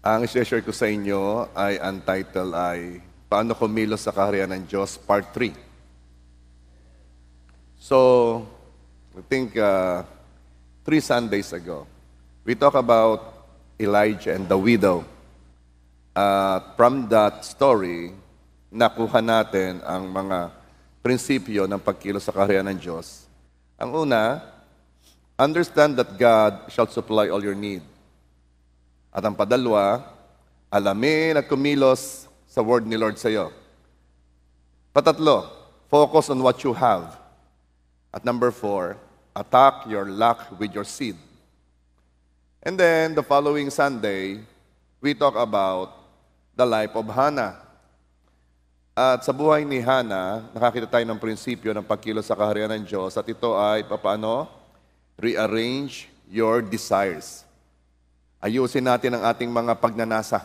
Ang i-share ko sa inyo ay untitled ay Paano Kumilos sa Kaharian ng Diyos, Part 3. So, I think 3 Sundays ago, we talk about Elijah and the widow. From that story, nakuha natin ang mga prinsipyo ng pagkilos sa kaharian ng Diyos. Ang una, understand that God shall supply all your need. At ang padalwa, alamin at kumilos sa word ni Lord sa iyo. Patatlo, focus on what you have. At number 4, attack your lack with your seed. And then, the following Sunday, we talk about the life of Hannah. At sa buhay ni Hannah, nakakita tayo ng prinsipyo ng pagkilos sa kaharian ng Diyos. At ito ay, paano? Rearrange your desires. Ayusin natin ang ating mga pagnanasa.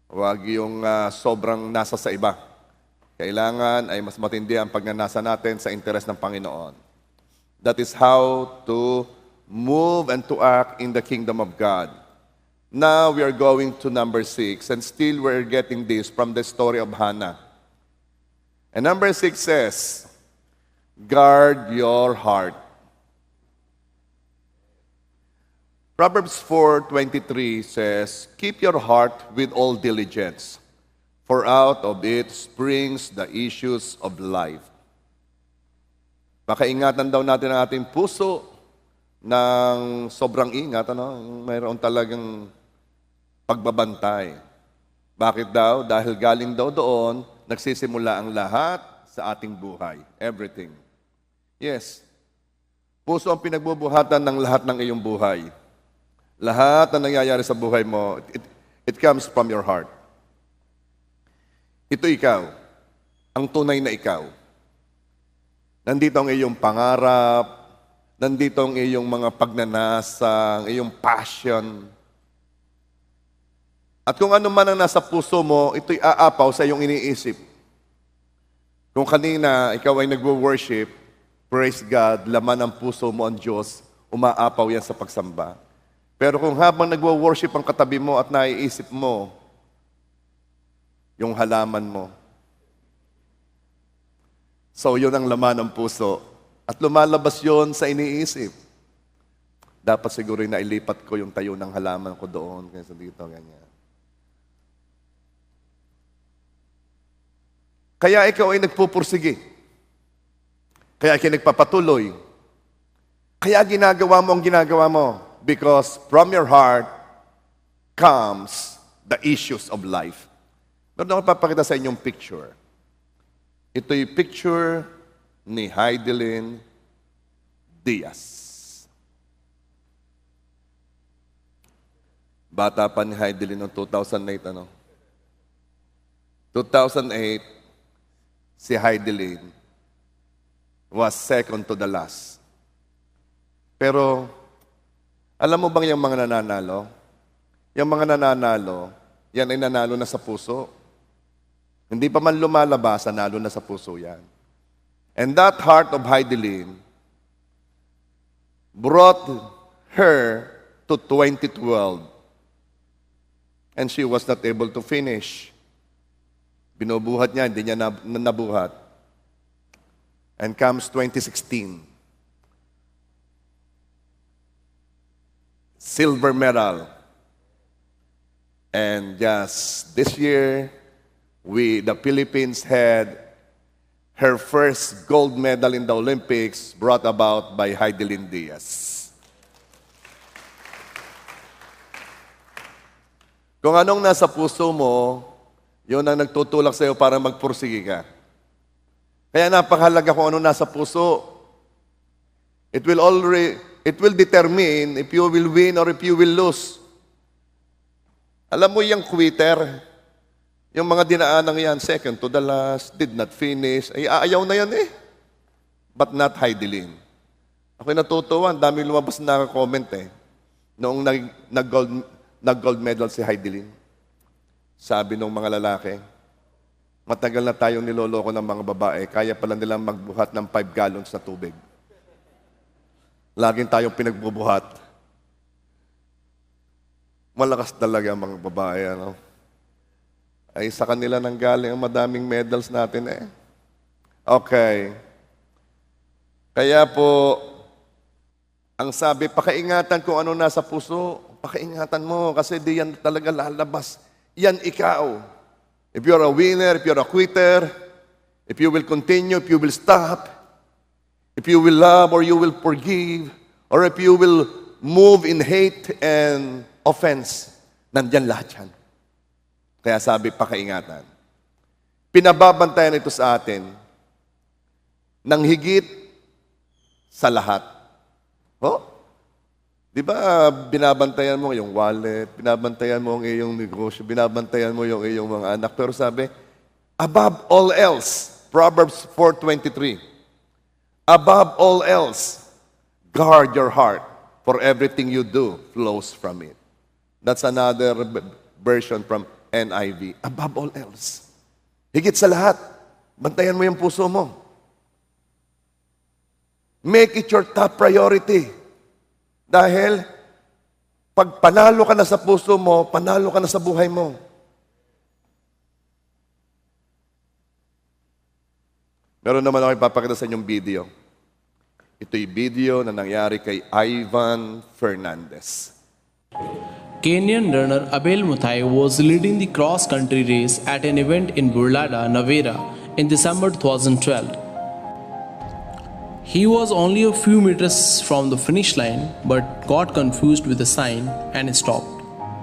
Huwag yung sobrang nasa sa iba. Kailangan ay mas matindi ang pagnanasa natin sa interes ng Panginoon. That is how to move and to act in the kingdom of God. Now we are going to number 6, and still we're getting this from the story of Hannah. And number 6 says, guard your heart. Proverbs 4:23 says, keep your heart with all diligence, for out of it springs the issues of life. Makaingatan daw natin ang ating puso ng sobrang ingat, mayroon talagang pagbabantay. Bakit daw? Dahil galing daw doon, nagsisimula ang lahat sa ating buhay. Everything. Yes. Puso ang pinagbubuhatan ng lahat ng iyong buhay. Lahat na nangyayari sa buhay mo, it comes from your heart. Ito ikaw, ang tunay na ikaw. Nandito ang iyong pangarap, nandito ang iyong mga pagnanasa, ang iyong passion. At kung ano man ang nasa puso mo, ito'y aapaw sa iyong iniisip. Kung kanina ikaw ay nagwo-worship, praise God, laman ng puso mo ang Diyos, umaapaw yan sa pagsamba. Pero kung habang nagwo-worship ang katabi mo at naiisip mo, yung halaman mo, so yun ang laman ng puso. At lumalabas yun sa iniisip. Dapat siguro na ilipat ko yung tayo ng halaman ko doon, kaysa dito, ganyan. Kaya ikaw ay nagpupursige. Kaya ikaw nagpapatuloy. Kaya ginagawa mo ang ginagawa mo. Because from your heart comes the issues of life. Meron ako papakita sa inyong picture. Ito'y picture ni Heidelin Diaz. Bata pa ni Heidelin noong 2008, 2008, si Heidelin was second to the last. Pero, alam mo bang yung mga nananalo? Yung mga nananalo, yan ay nanalo na sa puso. Hindi pa man lumalabas, nanalo na sa puso yan. And that heart of Heidelin brought her to 2012. And she was not able to finish. Binubuhat niya, hindi niya nabuhat. And comes 2016. Silver medal. And just this year, the Philippines had her first gold medal in the Olympics brought about by Heidelin Diaz. Kung anong nasa puso mo, yun ang nagtutulak sa iyo para magpursige ka. Kaya napakahalaga kung anong nasa puso. It will determine if you will win or if you will lose. Alam mo yung quitter, yung mga dinaanang yan, second to the last, did not finish, ay aayaw na yan eh. But not Heidelin. Ako'y natutuwa, dami lumabas na comment eh. Noong nag-gold medal si Heidelin. Sabi ng mga lalaki, matagal na tayong niloloko ng mga babae, kaya pala nilang magbuhat ng 5 gallons na tubig. Laging tayong pinagbubuhat. Malakas talaga ang mga babae, ano? Ay, sa kanila nang galing ang madaming medals natin eh. Okay. Kaya po, ang sabi, pakaingatan kung ano nasa puso. Pakaingatan mo kasi di yan talaga lalabas. Yan ikaw. If you're a winner, if you're a quitter, if you will continue, if you will stop, if you will love or you will forgive, or if you will move in hate and offense, nandyan lahat yan. Kaya sabi, pakaingatan. Pinababantayan ito sa atin ng higit sa lahat. Oh? Di ba binabantayan mo yung wallet, binabantayan mo ang iyong negosyo, binabantayan mo yung iyong mga anak. Pero sabi, above all else, Proverbs 4:23, above all else, guard your heart, for everything you do flows from it. That's another version from NIV. Above all else. Higit sa lahat, bantayan mo yung puso mo. Make it your top priority. Dahil, pag panalo ka na sa puso mo, panalo ka na sa buhay mo. Meron naman ako ipapakita sa inyong video. Ito'y video na nangyari kay Ivan Fernandez. Kenyan runner Abel Muthai was leading the cross-country race at an event in Burlada, Navera in December 2012. He was only a few meters from the finish line but got confused with the sign and stopped,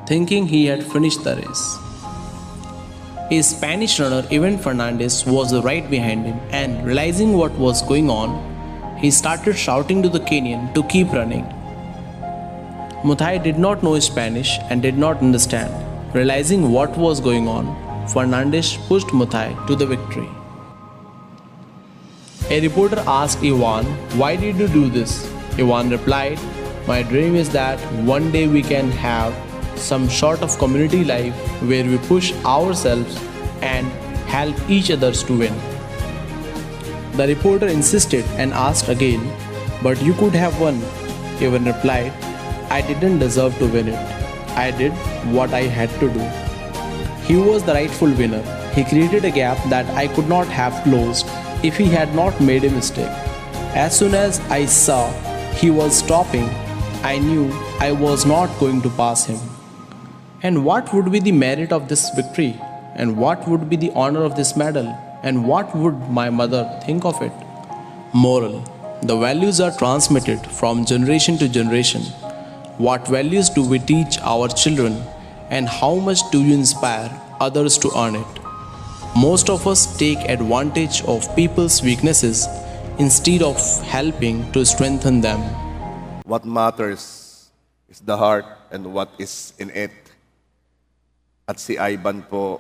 thinking he had finished the race. A Spanish runner, Ivan Fernandez, was right behind him and realizing what was going on, he started shouting to the Kenyan to keep running. Muthai did not know Spanish and did not understand. Realizing what was going on, Fernandez pushed Muthai to the victory. A reporter asked Ivan, "Why did you do this?" Ivan replied, "My dream is that one day we can have some sort of community life where we push ourselves and help each others to win." The reporter insisted and asked again, "But you could have won." Ivan replied, "I didn't deserve to win it. I did what I had to do." He was the rightful winner. He created a gap that I could not have closed if he had not made a mistake. As soon as I saw he was stopping, I knew I was not going to pass him. And what would be the merit of this victory? And what would be the honor of this medal? And what would my mother think of it? Moral: the values are transmitted from generation to generation. What values do we teach our children, and how much do you inspire others to earn it? Most of us take advantage of people's weaknesses instead of helping to strengthen them. What matters is the heart and what is in it. At si Ivan po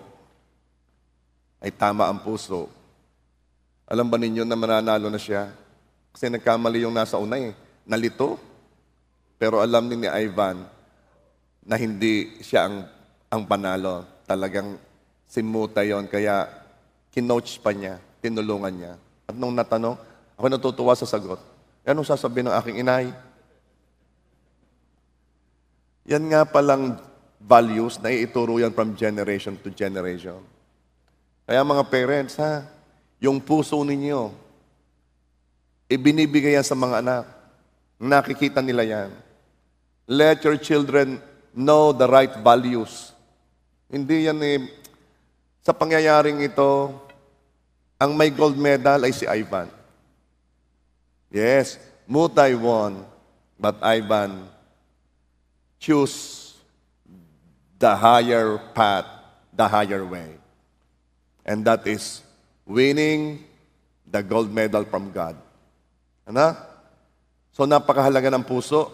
ay tama ang puso. Alam ba ninyo na mananalo na siya? Kasi nagkamali yung nasa una eh. Nalito. Pero alam ni Ivan na hindi siya ang panalo. Talagang simuta yon, kaya kinoach pa niya, tinulungan niya. At nung natanong, ako natutuwa sa sagot. Anong sasabihin ng aking inay? Yan nga palang values na iituro yan from generation to generation. Kaya mga parents, yung puso ninyo, ibinibigay yan sa mga anak. Nakikita nila yan. Let your children know the right values. Hindi yan sa pangyayaring ito, ang may gold medal ay si Ivan. Yes, Muthai won, but Ivan chose the higher path, the higher way. And that is winning the gold medal from God. Ano? So napakahalaga ng puso.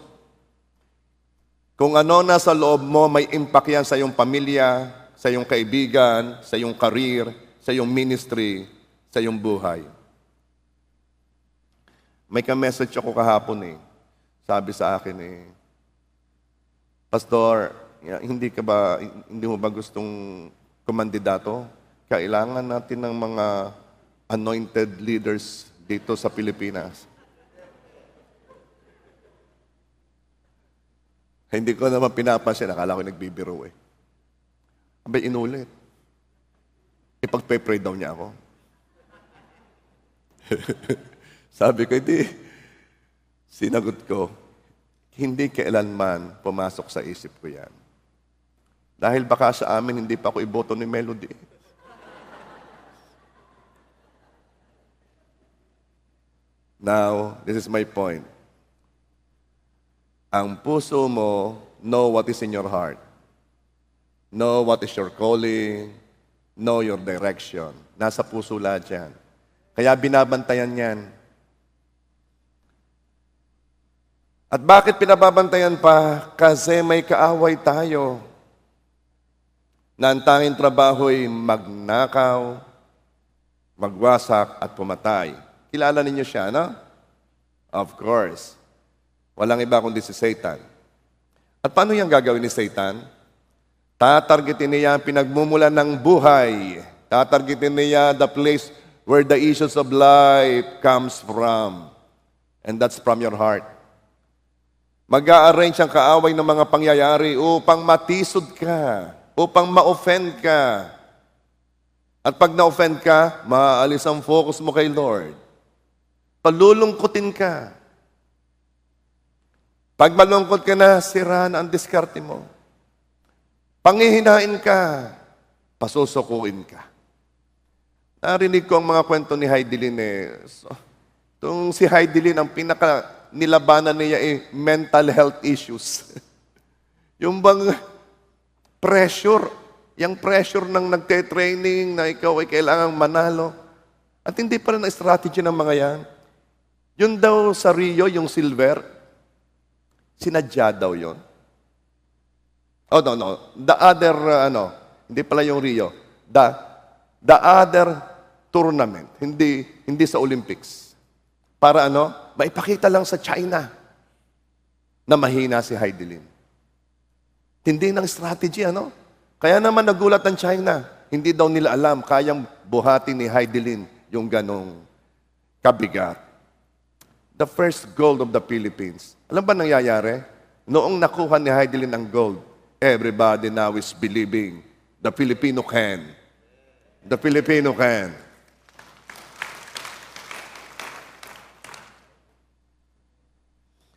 Kung ano nasa loob mo, may impact yan sa iyong pamilya, sa iyong kaibigan, sa iyong career, sa iyong ministry, sa iyong buhay. May ka-message ako kahapon Sabi sa akin Pastor, hindi mo ba gustong kumandidato? Kailangan natin ng mga anointed leaders dito sa Pilipinas. Hindi ko naman pinapansin, akala ko nagbibiro eh. Abay, inulit. Ipag-pray daw niya ako. Sabi ko, hindi. Sinagot ko, hindi kailanman pumasok sa isip ko yan. Dahil baka sa amin, hindi pa ako iboto ni Melody. Now, this is my point. Ang puso mo, know what is in your heart. Know what is your calling. Know your direction. Nasa puso lahat yan. Kaya binabantayan yan. At bakit pinababantayan pa? Kasi may kaaway tayo. Na ang tanging trabaho'y magnakaw, magwasak at pumatay. Kilala ninyo siya, no? Of course. Walang iba kundi si Satan. At paano yung gagawin ni Satan? Tatargetin niya ang pinagmumulan ng buhay. Tatargetin niya the place where the issues of life comes from. And that's from your heart. Mag-a-arrange ang kaaway ng mga pangyayari upang matisod ka, upang ma-offend ka. At pag na-offend ka, maaalis ang focus mo kay Lord. Palulungkutin ka. Pag malungkot ka na, sira na ang diskarte mo. Pangihinain ka, pasusukuin ka. Narinig ko ang mga kwento ni Heidelin itong si Heidelin, ang nilabanan niya mental health issues. Yung bang pressure, yung pressure ng nagte-training na ikaw ay kailangang manalo. At hindi pa rin ang strategy ng mga yan. Yun daw sa Rio, yung silver, sinadya daw yun. Oh, no. The other, hindi pala yung Rio. The other tournament, hindi sa Olympics. Para maipakita lang sa China na mahina si Heidelin. Hindi ng strategy, Kaya naman nagulat ang China. Hindi daw nila alam, kayang buhati ni Heidelin yung ganong kabigat. The first gold of the Philippines. Alam ba nangyayari? Noong nakuha ni Heidelin ang gold, everybody now is believing the Filipino can. The Filipino can.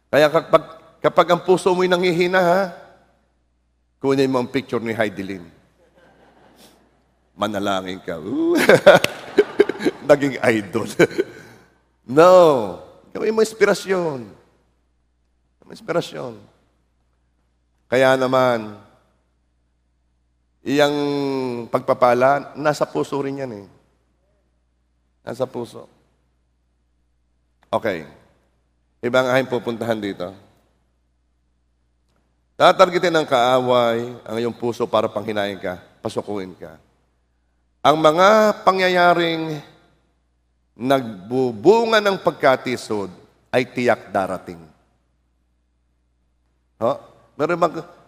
Kaya kapag ang puso mo'y nanghihina, kunin mo ang picture ni Heidelin. Manalangin ka. Naging idol. No. Gawin mo inspirasyon. Inspirasyon. Kaya naman, iyang pagpapala, nasa puso rin yan eh. Nasa puso. Okay. Ibang aking pupuntahan dito. Tatargetin ng kaaway ang iyong puso para panghinain ka, pasukuin ka. Ang mga pangyayaring nagbubunga ng pagkatisod ay tiyak darating.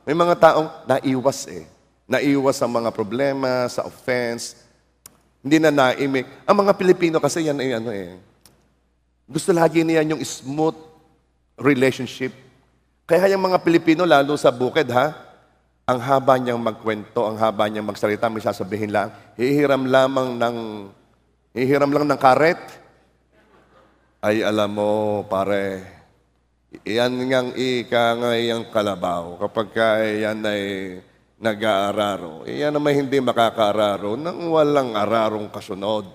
May mga taong naiwas eh. Naiwas sa mga problema, sa offense. Hindi na naimik. Ang mga Pilipino kasi yan ay gusto lagi niyan yung smooth relationship. Kaya yung mga Pilipino, lalo sa bukid, ang haba niyang magkwento, ang haba niyang magsalita, may sasabihin lang, hihiram lang ng karet. Ay, alam mo, pare, iyan ngang ikangay kalabaw. Kapag yan ay nag-aararo, iyan naman hindi makakaararo nang walang ararong kasunod.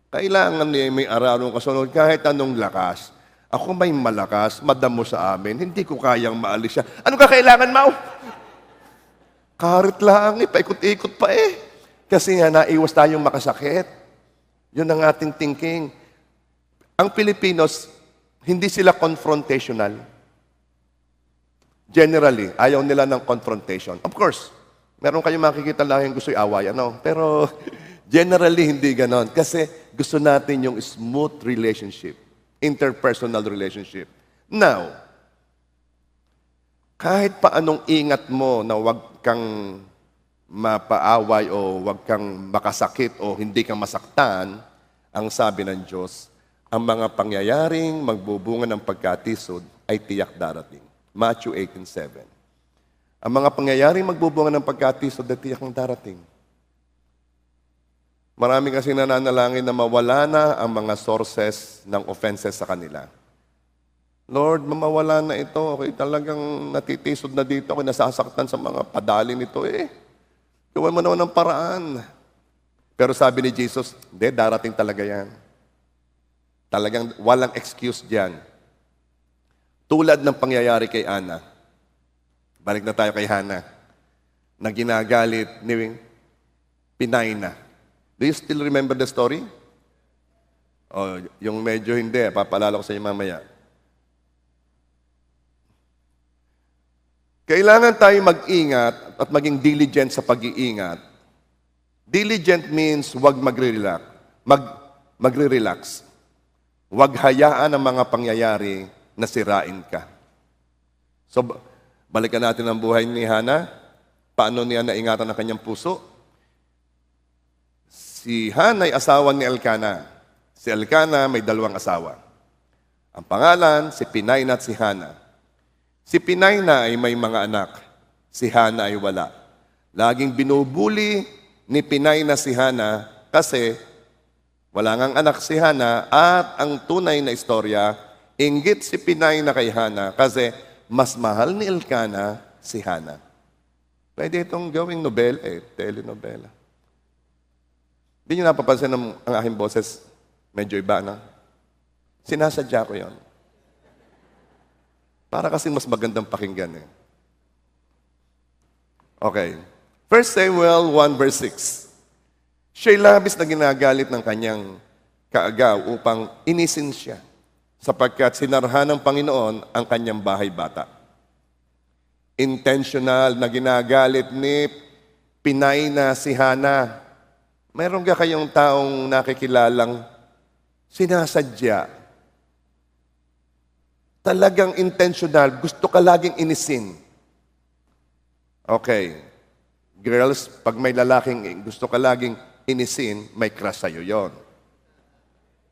Kailangan niya may ararong kasunod kahit anong lakas. Ako may malakas, madamo sa amin, hindi ko kayang maalis siya. Ano ka kailangan, Mau? Karit lang, paikot-ikot pa eh. Kasi nga, naiwas tayong makasakit. Yun ang ating thinking. Ang Pilipinos, hindi sila confrontational. Generally, ayaw nila ng confrontation. Of course, meron kayong makikita lang yung gusto'y away, pero generally, hindi ganon. Kasi gusto natin yung smooth relationship, interpersonal relationship. Now, kahit pa anong ingat mo na wag kang mapaaway o wag kang makasakit o hindi kang masaktan, ang sabi ng Diyos, ang mga pangyayaring magbubunga ng pagkatisod ay tiyak darating. Matthew 18:7. Ang mga pangyayaring magbubunga ng pagkatisod na tiyak ng darating. Marami kasi nananalangin na mawala na ang mga sources ng offenses sa kanila. Lord, mamawala na ito. Okay, talagang natitisod na dito. Ako nasasaktan sa mga padali nito eh. Gawin mo naman ng paraan. Pero sabi ni Jesus, hindi, darating talaga yan. Talagang walang excuse diyan. Tulad ng pangyayari kay Ana. Balik na tayo kay Hana. Na ginagalit ni Pinayna. Do you still remember the story? O, yung medyo hindi, papalala ko sa inyo mamaya. Kailangan tayo mag-ingat at maging diligent sa pag-iingat. Diligent means huwag magre-relax. Magre-relax. Huwag hayaan ang mga pangyayari na sirain ka. So, balikan natin ang buhay ni Hana. Paano niya naingatan ang kanyang puso? Si Hana ay asawa ni Elkana. Si Elkana may dalawang asawa. Ang pangalan, si Pinayna at si Hana. Si Pinayna ay may mga anak. Si Hana ay wala. Laging binubuli ni Pinayna si Hana kasi wala ngang anak si Hana at ang tunay na istorya, inggit si Pinayna kay Hana kasi mas mahal ni Elkana si Hana. Pwede itong gawing nobel, telenovela. Hindi niyo napapansin ang aking boses, medyo iba na. Sinasadya ko yon. Para kasi mas magandang pakinggan eh. Okay. 1 Samuel 1 verse 6. Siya'y labis na ginagalit ng kanyang kaagaw upang inisin siya sapagkat sinarhan ng Panginoon ang kanyang bahay bata. Intentional na ginagalit ni Pinayna si Hana. Mayroon ka kayong taong nakikilalang sinasadya. Talagang intentional, gusto ka laging inisin. Okay. Girls, pag may lalaking gusto ka laging inisin, may crush sa'yo yon.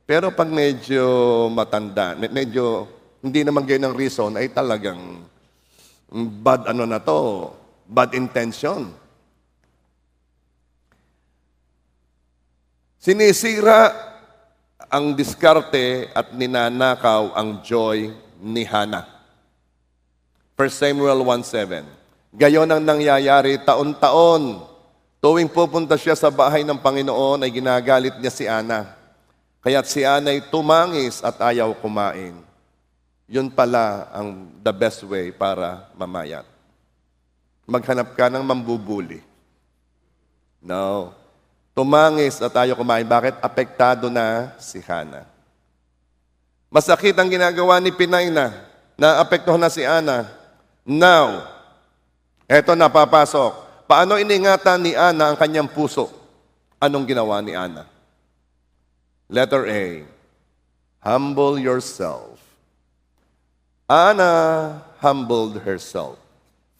Pero pag medyo matanda, medyo hindi naman ganyan ang reason, ay talagang bad bad intention. Sinisira ang diskarte at ninanakaw ang joy ni Hana. 1 Samuel 1:7. Gayon ang nangyayari taon-taon. Tuwing pupunta siya sa bahay ng Panginoon ay ginagalit niya si Ana. Kaya't si Ana ay tumangis at ayaw kumain. Yun pala ang the best way para mamayat. Maghanap ka ng mambubuli. No. Tumangis at ayaw kumain. Bakit? Apektado na si Hana. Masakit ang ginagawa ni Pinayna. Naapektuhan na si Ana. Now, eto na papasok. Paano iningatan ni Ana ang kanyang puso? Anong ginawa ni Ana? Letter A, humble yourself. Ana humbled herself.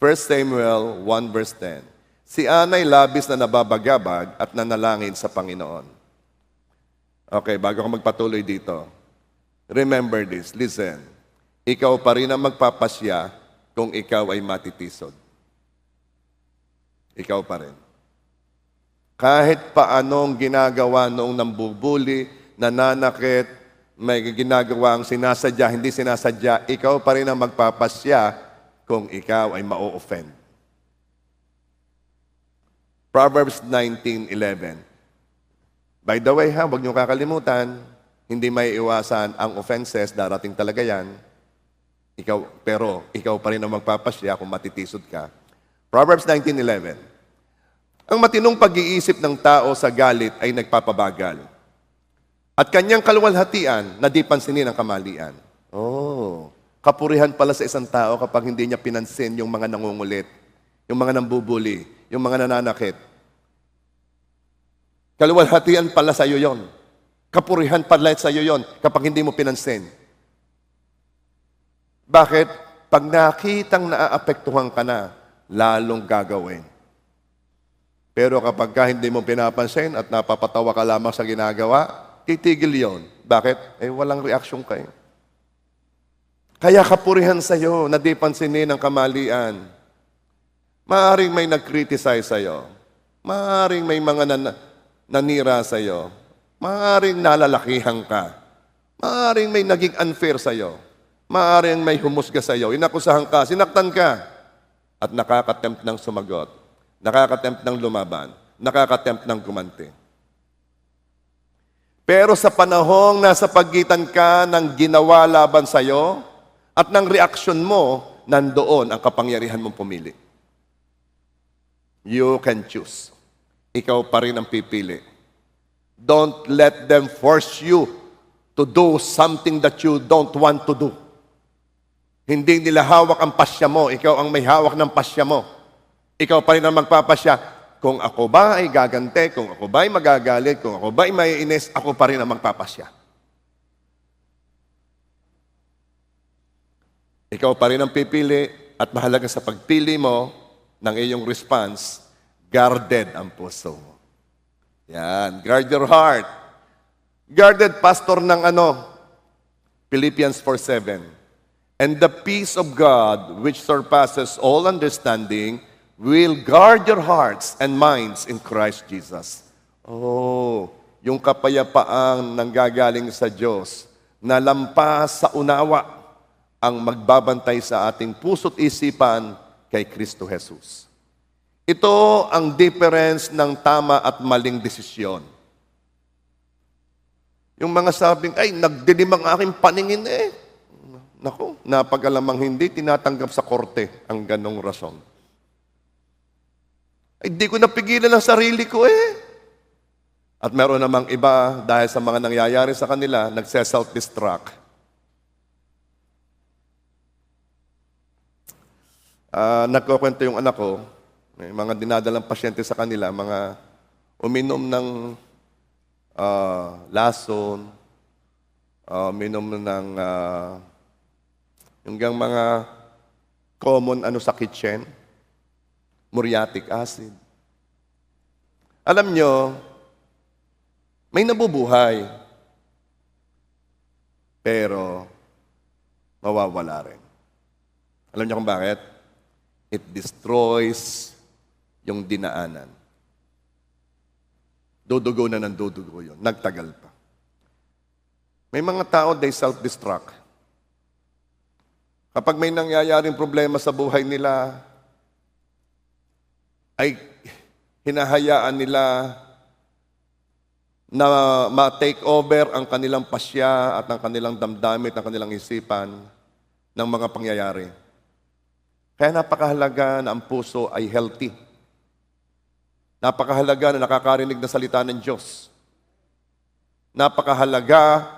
1 Samuel 1 verse 10. Si Ana ay labis na nababagabag at nanalangin sa Panginoon. Okay, bago ako magpatuloy dito, remember this, listen. Ikaw pa rin ang magpapasya kung ikaw ay matitisod. Ikaw pa rin. Kahit paanong ginagawa noong nambubuli, nananakit, may ginagawa ang sinasadya, hindi sinasadya, ikaw pa rin ang magpapasya kung ikaw ay ma-offend. Proverbs 19:11. By the way, huwag niyo kakalimutan, hindi may iwasan ang offenses, darating talaga yan. Pero ikaw pa rin ang magpapasya kung matitisod ka. Proverbs 19:11. Ang matinong pag-iisip ng tao sa galit ay nagpapabagal. At kanyang kaluwalhatian na di pansinin ang kamalian. Oh, kapurihan pala sa isang tao kapag hindi niya pinansin yung mga nangungulit, yung mga nambubuli, yung mga nananakit. Kaluwalhatian pala sa iyo yon. Kapurihan pala sa iyo yon kapag hindi mo pinansin. Bakit? Pag nakitang naaapektuhan ka na, lalong gagawin. Pero kapag hindi mo pinapansin at napapatawa ka lamang sa ginagawa, titigil yon. Bakit? Walang reaksyon kayo. Kaya kapurihan sa iyo na di pansinin ang kamalian. Maaring may nag-criticize sa'yo. Maaring may mga nanira sa'yo. Maaring nalalakihan ka. Maaring may naging unfair sa'yo. Maaring may humusga sa'yo. Inakusahan ka, sinaktan ka. At nakakatempt ng sumagot. Nakakatempt ng lumaban. Nakakatempt ng gumanti. Pero sa panahong nasa pagitan ka ng ginawa laban sa'yo at ng reaksyon mo, nandoon ang kapangyarihan mong pumili. You can choose. Ikaw pa rin ang pipili. Don't let them force you to do something that you don't want to do. Hindi nila hawak ang pasya mo. Ikaw ang may hawak ng pasya mo. Ikaw pa rin ang magpapasya. Kung ako ba ay gagante, kung ako ba ay magagalit, kung ako ba ay maiinis, ako pa rin ang magpapasya. Ikaw pa rin ang pipili at mahalaga sa pagpili mo ng iyong response, guarded ang puso mo. Yan, guard your heart. Guarded, pastor ng Philippians 4:7. And the peace of God, which surpasses all understanding, will guard your hearts and minds in Christ Jesus. Oh, yung kapayapaang nanggagaling sa Diyos na lampas sa unawa ang magbabantay sa ating puso't isipan kay Kristo Jesus. Ito ang difference ng tama at maling desisyon. Yung mga sabing, ay, nagdilim ang aking paningin Naku, napag-alamang hindi tinatanggap sa korte ang ganong rason. Ay, di ko napigilan ang sarili ko At meron namang iba, dahil sa mga nangyayari sa kanila, nagse-self-destruct. Nagkukwento yung anak ko, may mga dinadalang pasyente sa kanila, mga uminom ng lason, uminom ng hanggang mga common sa kitchen, muriatic acid. Alam nyo, may nabubuhay, pero mawawala rin. Alam nyo kung bakit? It destroys yung dinaanan. Dudugo na ng dudugo yun. Nagtagal pa. May mga tao, they self-destruct. Kapag may nangyayaring problema sa buhay nila, ay hinahayaan nila na ma-take over ang kanilang pasya at ang kanilang damdamin at ang kanilang isipan ng mga pangyayari. Kaya napakahalaga na ang puso ay healthy. Napakahalaga na nakakarinig na salita ng Diyos. Napakahalaga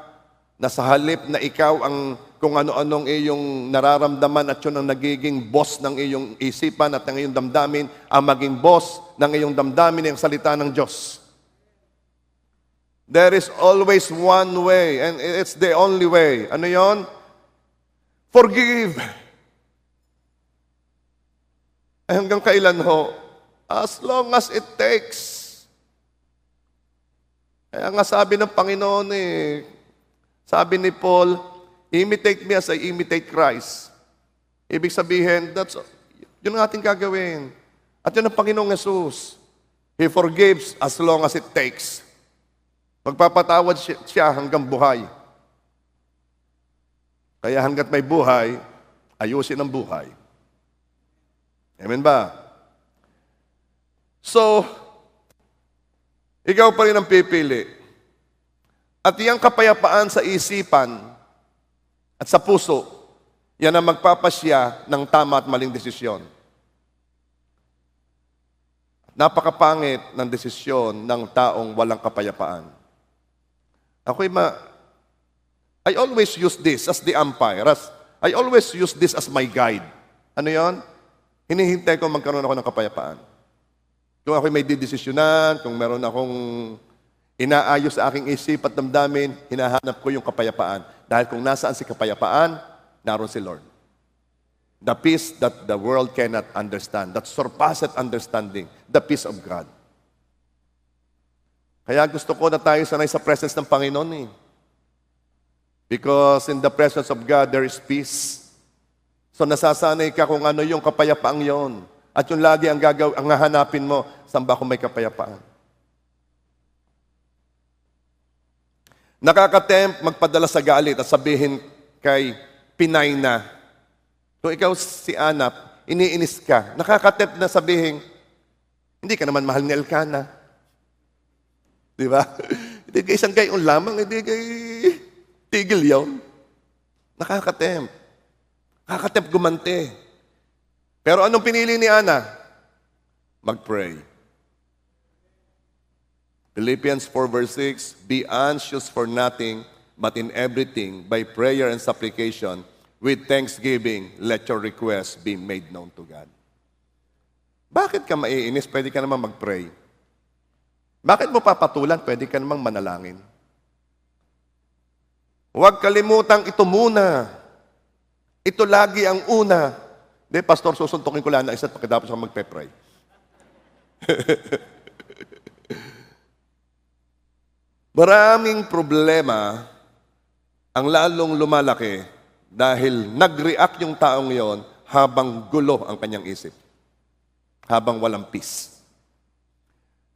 na sa halip na ikaw ang kung ano-anong iyong nararamdaman at yun ang nagiging boss ng iyong isipan at ng iyong damdamin, ang maging boss ng iyong damdamin ay ang salita ng Diyos. There is always one way, and it's the only way. Ano yon? Forgive. Ay hanggang kailan ho? As long as it takes. Kaya nga sabi ng Panginoon sabi ni Paul, imitate me as I imitate Christ. Ibig sabihin, yun ang ating gagawin. At yun ang Panginoong Jesus. He forgives as long as it takes. Magpapatawad siya hanggang buhay. Kaya hanggat may buhay, ayusin ang buhay. Amen ba? So, ikaw pa rin ang pipili. At iyang kapayapaan sa isipan at sa puso, yan ang magpapasya ng tama at maling desisyon. Napakapangit ng desisyon ng taong walang kapayapaan. I always use this as the umpire. I always use this as my guide. Ano yon? Hinihintay ko magkaroon ako ng kapayapaan. Kung ako'y may didesisyonan, kung meron akong inaayos sa aking isip at damdamin, hinahanap ko yung kapayapaan. Dahil kung nasaan si kapayapaan, naroon si Lord. The peace that the world cannot understand, that surpasses understanding, the peace of God. Kaya gusto ko na tayo sanay sa presence ng Panginoon Because in the presence of God, there is peace. So nasasanay ka kung ano yung kapayapaang yon. At yung lagi ang hahanapin mo, saan ba ako may kapayapaan? Nakakatempt magpadala sa galit at sabihin kay Pinay na, kung ikaw si Ana, iniinis ka, nakakatempt na sabihin, hindi ka naman mahal ni Elkanah. Di ba? Hindi kay isang gayon lamang, hindi kay tigil yun. Nakakatempt. Nakakatempt gumante. Pero anong pinili ni Ana? Mag-pray. Philippians 4 verse 6, be anxious for nothing, but in everything, by prayer and supplication, with thanksgiving, let your requests be made known to God. Bakit ka maiinis? Pwede ka naman mag-pray. Bakit mo papatulan? Pwede ka namang manalangin. Huwag kalimutang ito muna. Ito lagi ang una. Hindi, Pastor, susuntukin ko lang na isa't pagkatapos ako magpe-pray. Maraming problema ang lalong lumalaki dahil nag-react yung taong yon habang gulo ang kanyang isip. Habang walang peace.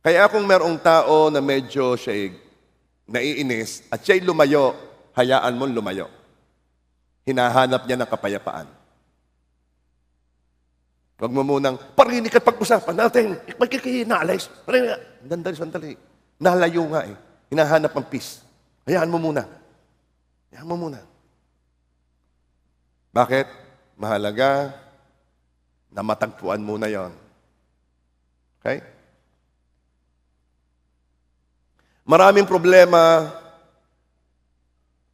Kaya kung merong tao na medyo siya naiinis at siya'y lumayo, hayaan mo lumayo. Hinahanap niya ng kapayapaan. Huwag mo munang, parinig at pag-usapan natin, magkikinalis. Sandali. Nalayo nga eh. Hinahanap ang peace. Hayaan mo muna. Hayaan mo muna. Bakit? Mahalaga na matagpuan muna yon. Okay? Maraming problema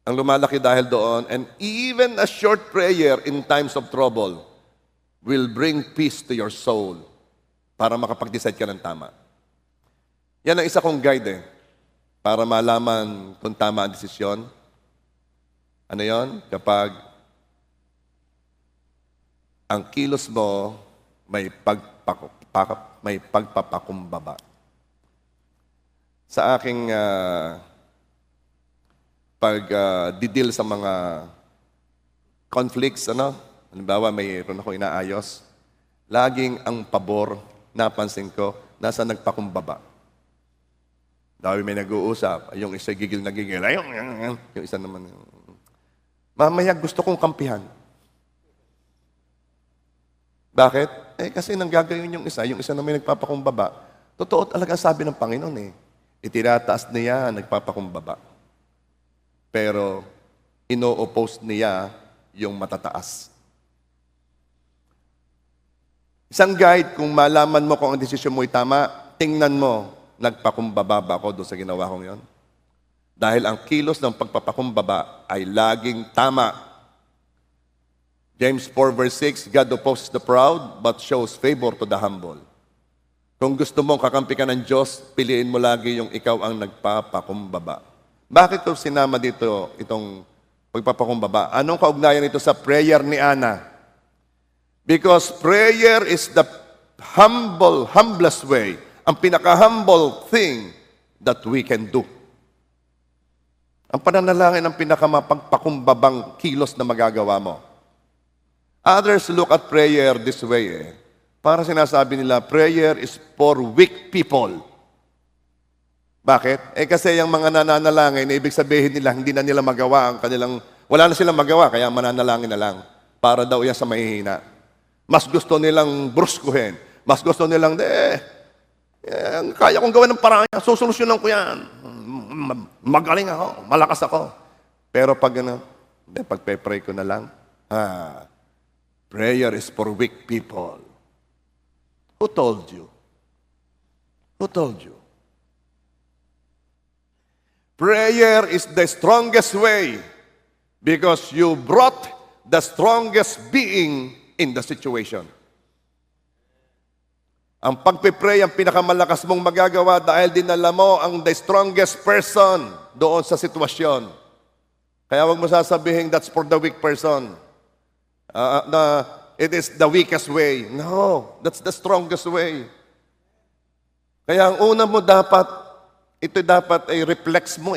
ang lumalaki dahil doon, and even a short prayer in times of trouble will bring peace to your soul para makapag-decide ka ng tama. Yan ang isa kong guide para malaman kung tama ang desisyon. Ano yon? Kapag ang kilos mo may pagpapakumbaba. Sa aking pag-didil sa mga conflicts, halimbawa mayroon ako inaayos, laging ang pabor, napansin ko, nasa nagpakumbaba. Dahil may nag-uusap, yung isa gigil na gigil, yung isa naman, mamaya gusto kong kampihan. Bakit? Kasi nang gagawin yung isa na may nagpapakumbaba, totoo talaga sabi ng Panginoon itinataas niya nagpapakumbaba. Pero ino-oppose niya yung matataas. Isang guide, kung malaman mo kung ang desisyon mo ay tama, tingnan mo, nagpakumbaba ba ako doon sa ginawa kong yon? Dahil ang kilos ng pagpapakumbaba ay laging tama. James 4 verse 6, God opposes the proud, but shows favor to the humble. Kung gusto mong kakampi ka ng Diyos, piliin mo lagi yung ikaw ang nagpapakumbaba. Bakit ko sinama dito itong pagpapakumbaba? Anong kaugnayan ito sa prayer ni Ana? Because prayer is the humblest way, ang pinaka-humble thing that we can do. Ang pananalangin ang pinakamapagpakumbabang kilos na magagawa mo. Others look at prayer this way. Para sinasabi nila, prayer is for weak people. Bakit? Kasi yung mga nananalangin, ibig sabihin nila, hindi na nila magawa ang kanilang, wala na silang magawa, kaya mananalangin na lang. Para daw yan sa mahihina. Mas gusto nilang bruskuhin. Mas gusto nilang, kaya kong gawin ng paraan, susolusyonan ko yan. Magaling ako, malakas ako. Pero pag pag-pray ko na lang, prayer is for weak people. Who told you? Who told you? Prayer is the strongest way because you brought the strongest being in the situation. Ang pagpipray ang pinakamalakas mong magagawa dahil dinala mo ang the strongest person doon sa sitwasyon. Kaya wag mo sasabihin that's for the weak person. It is the weakest way. No, that's the strongest way. Kaya ang una mo ito dapat ay reflex mo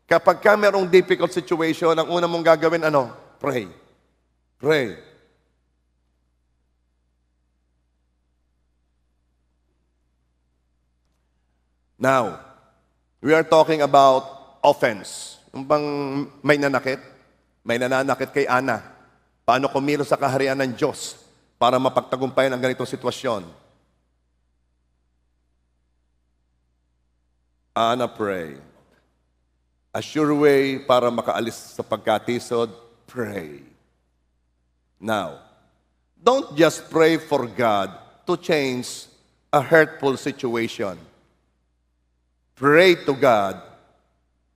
Kapag ka merong difficult situation, ang una mong gagawin, Pray. Pray. Now, we are talking about offense. Yung bang may nananakit kay Ana. Paano kumilos sa kaharian ng Diyos para mapagtagumpayan ang ganitong sitwasyon? Ana pray. A sure way para makaalis sa pagkatisod, pray. Now, don't just pray for God to change a hurtful situation. Pray to God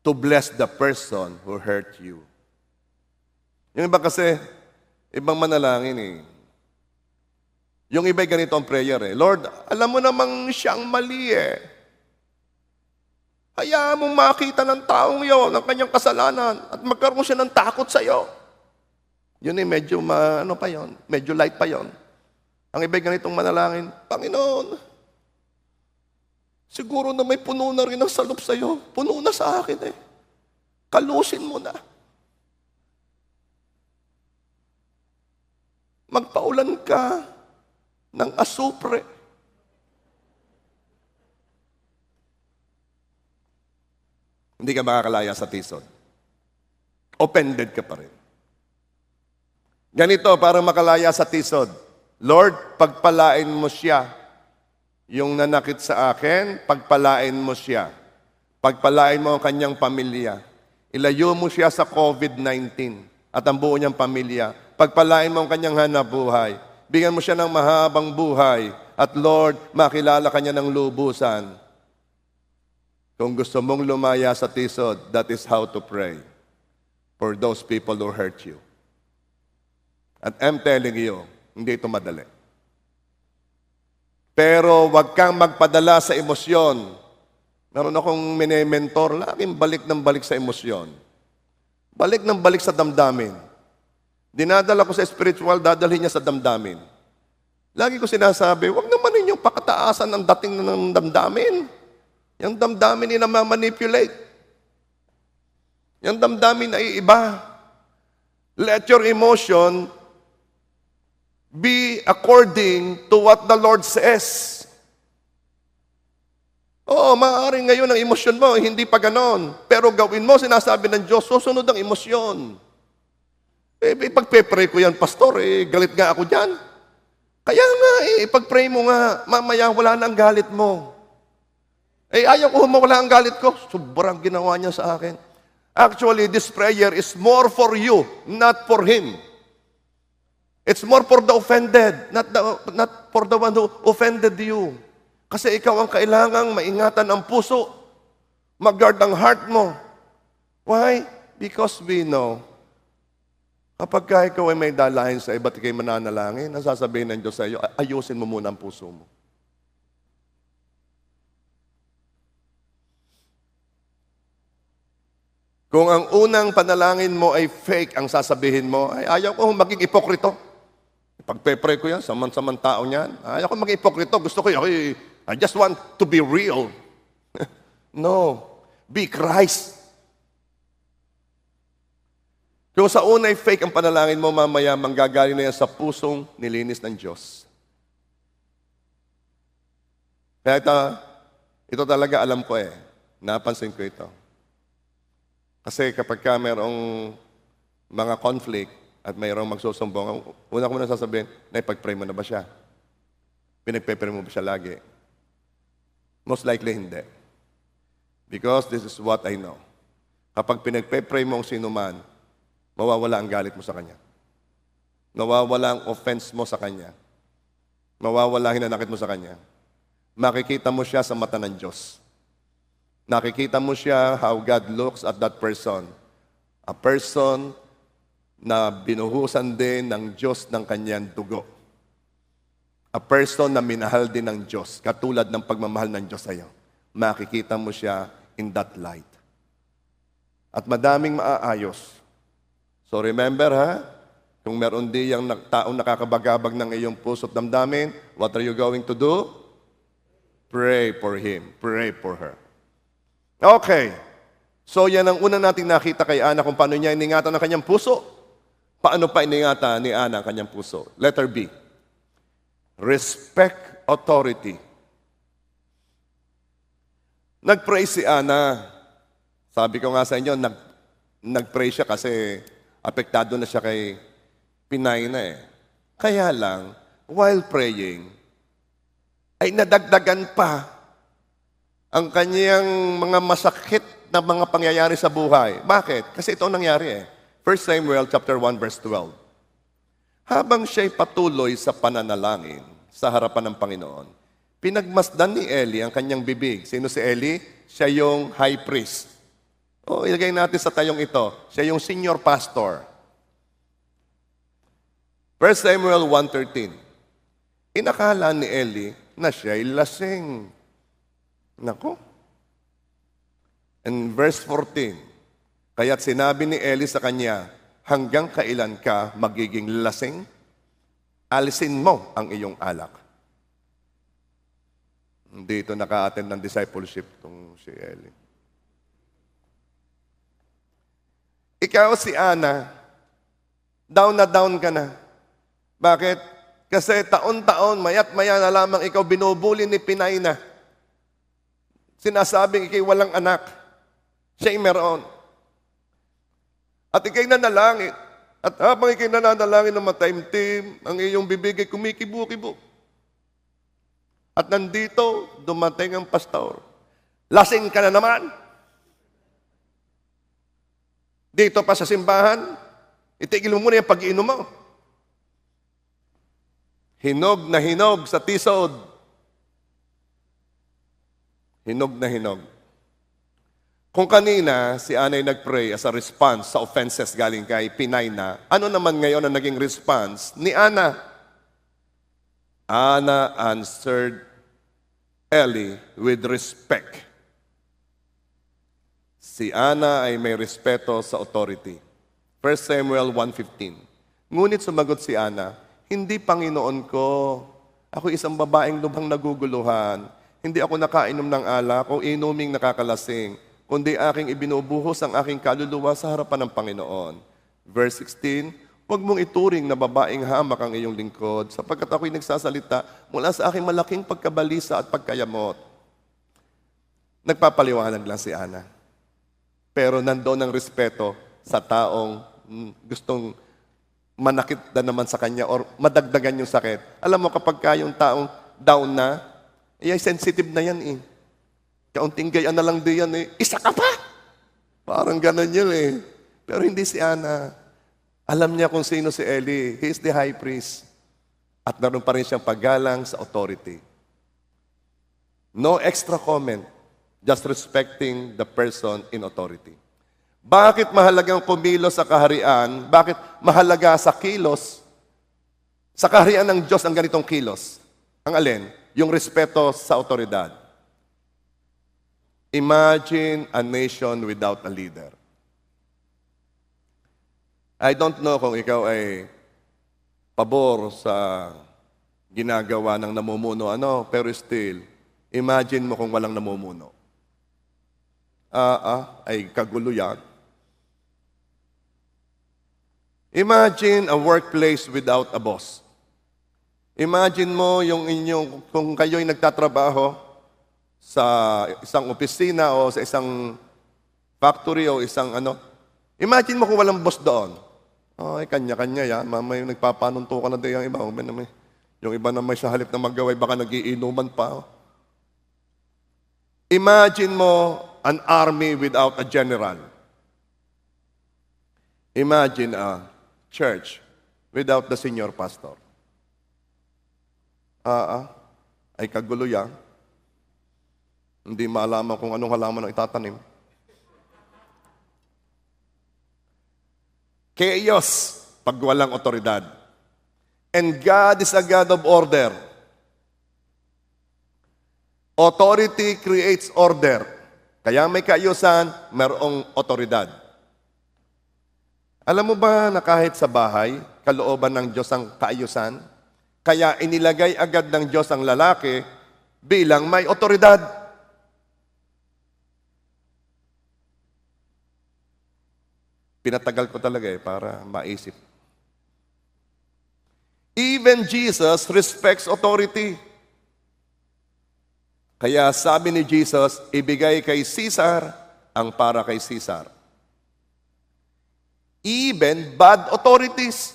to bless the person who hurt you. Yung iba kasi, ibang manalangin eh. Yung iba'y ganito ang prayer eh. Lord, alam mo namang siyang mali eh. Hayaan mong makita ng taong yon ang kanyang kasalanan at magkaroon siya ng takot sa iyo. Yun eh, medyo medyo light pa yon. Ang iba'y ganitong manalangin, Panginoon, siguro na may puno na rin ang salop sa iyo. Puno na sa akin eh. Kalusin mo na. Magpaulan ka ng asupre. Hindi ka makakalaya sa tisod. Offended ka pa rin. Ganito, para makalaya sa tisod, Lord, pagpalain mo siya. Yung nanakit sa akin, pagpalain mo siya. Pagpalain mo ang kanyang pamilya. Ilayo mo siya sa COVID-19 at ang buo niyang pamilya. Pagpalain mo ang kanyang hanapbuhay. Bigyan mo siya ng mahabang buhay. At Lord, makilala kanya ng lubusan. Kung gusto mong lumaya sa tisod, that is how to pray for those people who hurt you. At I'm telling you, hindi ito madali. Pero wag kang magpadala sa emosyon. Meron akong mini-mentor, laging balik ng balik sa emosyon. Balik ng balik sa damdamin. Dinadala ko sa spiritual, dadalhin niya sa damdamin. Lagi ko sinasabi, wag naman ninyong pakataasan ang dating ng damdamin. Yung damdamin ay namamanipulate. Yung damdamin ay iba. Let your emotion be according to what the Lord says. Oo, maaaring ngayon ang emosyon mo, hindi pa ganon. Pero gawin mo, sinasabi ng Diyos, susunod ang emosyon. Pagpe-pray ko yan, Pastor, galit nga ako dyan. Kaya nga, pag-pray mo nga, mamaya wala na ang galit mo. Ayaw ko mawala ang galit ko. Sobrang ginawa niya sa akin. Actually, this prayer is more for you, not for him. It's more for the offended, not for the one who offended you. Kasi ikaw ang kailangang maingatan ang puso. Mag-guard ang heart mo. Why? Because we know, kapag ikaw ay may dalahin sa iba't ikay mananalangin, ang sasabihin ng Diyos sa iyo, ayusin mo muna ang puso mo. Kung ang unang panalangin mo ay fake, ang sasabihin mo, ay ayaw ko maging ipokrito. Pagpe-pray ko yan, saman-samang tao niyan. Ayaw ko maging ipokrito. Gusto ko, I just want to be real. No. Be Christ. Kung sa una ay fake ang panalangin mo, mamaya manggagaling na yan sa pusong nilinis ng Diyos. Kaya ito talaga alam ko eh. Napansin ko ito. Kasi kapag mayroong mga conflict at mayroong magsusumbong, una ko muna sasabihin, pag-pray mo na ba siya? Pinagpe-pray mo ba siya lagi? Most likely hindi. Because this is what I know. Kapag pinagpe-pray mo ang sino man, mawawala ang galit mo sa kanya. Mawawala ang offense mo sa kanya. Mawawala ang hinanakit mo sa kanya. Makikita mo siya sa mata ng Diyos. Nakikita mo siya how God looks at that person. A person na binuhusan din ng Diyos ng kanyang dugo. A person na minahal din ng Diyos, katulad ng pagmamahal ng Diyos sa iyo. Makikita mo siya in that light. At madaming maaayos. So remember kung meron di yung taong nakakabagabag ng iyong puso at damdamin, what are you going to do? Pray for him. Pray for her. Okay. So yan ang unang nating nakita kay Ana kung paano niya iningatan ang kanyang puso. Paano pa iningatan ni Ana ang kanyang puso? Letter B. Respect authority. Nag-pray si Ana. Sabi ko nga sa inyo, nag-pray siya kasi apektado na siya kay Penina eh. Kaya lang, while praying, ay nadagdagan pa ang kanyang mga masakit na mga pangyayari sa buhay. Bakit? Kasi ito ang nangyari eh. 1 Samuel chapter 1 verse 12. Habang siya'y patuloy sa pananalangin sa harapan ng Panginoon, pinagmasdan ni Eli ang kanyang bibig. Sino si Eli? Siya yung high priest. O, ilagay natin sa tayong ito. Siya yung senior pastor. 1 Samuel 1:13. Inakala ni Eli na siya'y lasing. Nako. And verse 14. Kaya't sinabi ni Eli sa kanya, hanggang kailan ka magiging lasing? Alisin mo ang iyong alak. Hindi ito naka-attend ng discipleship itong si Eli. Ikaw si Ana, down na down ka na. Bakit? Kasi taon-taon, mayat-maya na lamang ikaw binubuli ni Penina. Sinasabing ikay walang anak. Siya'y meron. At ikay nanalangin. At habang ikay nananalangin ng mataimtim, ang iyong bibig ay kumikibo-kibo. At nandito, dumating ang pastor. Lasing ka na naman. Dito pa sa simbahan, itigil mo muna yung pag-iinom mo. Hinog na hinog sa tisod. Hinog na hinog. Kung kanina, si Ana ay nag-pray as a response sa offenses galing kay Penina, ano naman ngayon ang naging response ni Ana? Ana answered Eli with respect. Si Ana ay may respeto sa authority. 1 Samuel 1:15. Ngunit sumagot si Ana, hindi Panginoon ko. Ako isang babaeng lubhang naguguluhan. Hindi ako nakainom ng alak o inuming nakakalasing, kundi aking ibinubuhos ang aking kaluluwa sa harapan ng Panginoon. Verse 16, huwag mong ituring na babaeng hamak ang iyong lingkod, sapagkat ako'y nagsasalita mula sa aking malaking pagkabalisa at pagkayamot. Nagpapaliwanag lang si Ana. Pero nandoon ang respeto sa taong gustong manakit na naman sa kanya or madagdagan yung sakit. Alam mo, kapag yung taong down na, ay sensitive na yan eh. Kaunting gayaan na lang din yan eh. Isa ka pa! Parang ganun yun eh. Pero hindi si Ana. Alam niya kung sino si Eli. He is the high priest. At naroon pa rin siyang paggalang sa authority. No extra comment. Just respecting the person in authority. Bakit mahalagang kumilos sa kaharian? Bakit mahalaga sa kilos? Sa kaharian ng Diyos ang ganitong kilos. Ang alin? Yung respeto sa autoridad. Imagine a nation without a leader. I don't know kung ikaw ay pabor sa ginagawa ng namumuno, pero still, imagine mo kung walang namumuno. Ay kagulo yan. Imagine a workplace without a boss. Imagine mo yung inyong, kung kayo'y nagtatrabaho sa isang opisina o sa isang factory o isang imagine mo kung walang boss doon. Ay, kanya-kanya yan. Mamay nagpapanuntukan na din yung iba. Yung iba na may sa halip na maggaway, baka nagiinuman pa. Imagine mo an army without a general. Imagine a church without the senior pastor. Ay kagulo yan. Hindi maalaman kung anong halaman ang itatanim. Chaos pag walang otoridad. And God is a God of order. Authority creates order. Kaya may kaayusan, mayroong otoridad. Alam mo ba na kahit sa bahay, kalooban ng Diyos ang kaayusan? Kaya inilagay agad ng Diyos ang lalaki bilang may otoridad. Pinatagal ko talaga para maisip. Even Jesus respects authority. Kaya sabi ni Jesus, ibigay kay Caesar ang para kay Caesar. Even bad authorities.